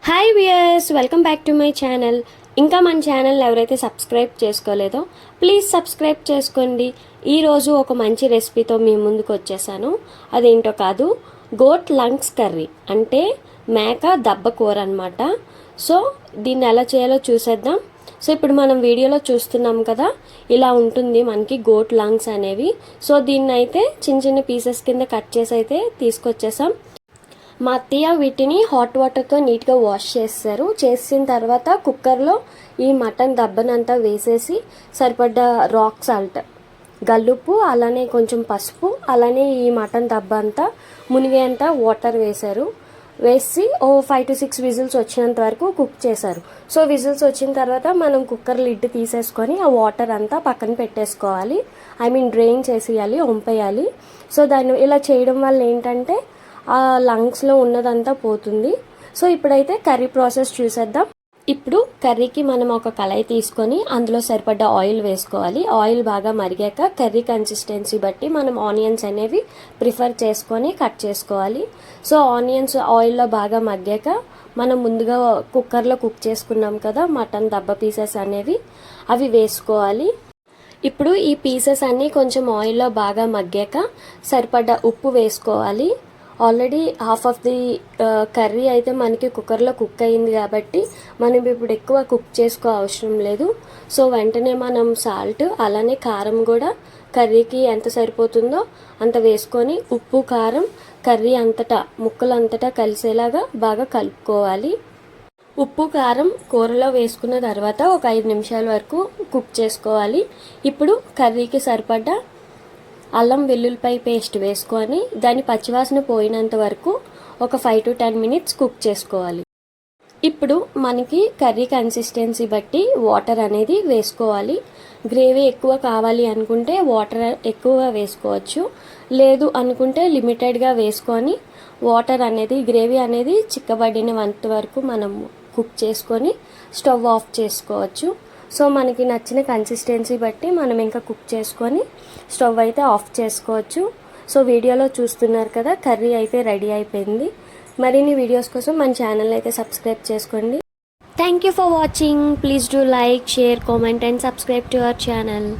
Hi viewers, welcome back to my channel. ఇంకా మన channel ఎవరైతే సబ్స్క్రైబ్ చేసుకోలేదో ప్లీజ్ సబ్స్క్రైబ్ చేసుకోండి. ఈరోజు ఒక మంచి రెసిపీతో మీ ముందుకు వచ్చేసాను. అదేంటో కాదు, గోట్ లంగ్స్ కర్రీ, అంటే మేక దబ్బ కూర అనమాట. సో దీన్ని ఎలా చేయాలో చూసేద్దాం. సో ఇప్పుడు మనం వీడియోలో చూస్తున్నాం కదా, ఇలా ఉంటుంది మనకి గోట్ లంగ్స్ అనేవి. సో దీన్ని అయితే చిన్న చిన్న పీసెస్ కింద కట్ చేసి అయితే తీసుకొచ్చేసాం. మా అత్తయ్య వీటిని హాట్ వాటర్తో నీట్గా వాష్ చేస్తారు. చేసిన తర్వాత కుక్కర్లో ఈ మటన్ దబ్బనంతా వేసేసి సరిపడ్డ రాక్ సాల్ట్, గల్లుప్పు, అలానే కొంచెం పసుపు, అలానే ఈ మటన్ దబ్బ అంతా మునిగేంత వాటర్ వేసి 5 to 6 విజిల్స్ వచ్చినంత వరకు కుక్ చేశారు. సో విజిల్స్ వచ్చిన తర్వాత మనం కుక్కర్ లిడ్ తీసేసుకొని ఆ వాటర్ అంతా పక్కన పెట్టేసుకోవాలి. డ్రైన్ చేసేయాలి, వంపేయాలి. సో దాన్ని ఇలా చేయడం వల్ల ఏంటంటే ఆ లంగ్స్లో ఉన్నదంతా పోతుంది. సో ఇప్పుడైతే కర్రీ ప్రాసెస్ చూసేద్దాం. ఇప్పుడు కర్రీకి మనం ఒక కళాయి తీసుకొని అందులో సరిపడ్డ ఆయిల్ వేసుకోవాలి. ఆయిల్ బాగా మరిగాక కర్రీ కన్సిస్టెన్సీ బట్టి మనం ఆనియన్స్ అనేవి ప్రిఫర్ చేసుకొని కట్ చేసుకోవాలి. సో ఆనియన్స్ ఆయిల్లో బాగా మగ్గాక మనం ముందుగా కుక్కర్లో కుక్ చేసుకున్నాం కదా మటన్ దబ్బ పీసెస్ అనేవి, అవి వేసుకోవాలి. ఇప్పుడు ఈ పీసెస్ అన్నీ కొంచెం ఆయిల్లో బాగా మగ్గాక సరిపడ్డ ఉప్పు వేసుకోవాలి. Already half of the curry అయితే మనకి కుక్కర్లో కుక్ అయింది కాబట్టి మనం ఇప్పుడు ఎక్కువ కుక్ చేసుకో అవసరం లేదు. సో వెంటనే మనం సాల్ట్, అలానే కారం కూడా కర్రీకి ఎంత సరిపోతుందో అంత వేసుకొని ఉప్పు కారం కర్రీ అంతటా ముక్కలంతటా కలిసేలాగా బాగా కలుపుకోవాలి. ఉప్పు కారం కూరలో వేసుకున్న తర్వాత ఒక 5 నిమిషాల వరకు కుక్ చేసుకోవాలి. ఇప్పుడు కర్రీకి సరిపడ్డ అల్లం వెల్లుల్లిపాయ పేస్ట్ వేసుకొని దాని పచ్చివాసన పోయినంత వరకు ఒక 5 to 10 మినిట్స్ కుక్ చేసుకోవాలి. ఇప్పుడు మనకి కర్రీ కన్సిస్టెన్సీ బట్టి వాటర్ అనేది వేసుకోవాలి. గ్రేవీ ఎక్కువ కావాలి అనుకుంటే వాటర్ ఎక్కువగా వేసుకోవచ్చు, లేదు అనుకుంటే లిమిటెడ్గా వేసుకొని వాటర్ అనేది గ్రేవీ అనేది చిక్కబడినంత వరకు మనం కుక్ చేసుకొని స్టవ్ ఆఫ్ చేసుకోవచ్చు. సో మనకి నచ్చిన కన్సిస్టెన్సీ బట్టి మనం ఇంకా కుక్ చేసుకొని స్టవ్ అయితే ఆఫ్ చేసుకోవచ్చు. సో వీడియోలో చూస్తున్నారు కదా, కర్రీ అయితే రెడీ అయిపోయింది. మరిన్ని వీడియోస్ కోసం మన ఛానల్ అయితే సబ్స్క్రైబ్ చేసుకోండి. Thank you for watching. Please do like, share, comment and subscribe to our channel.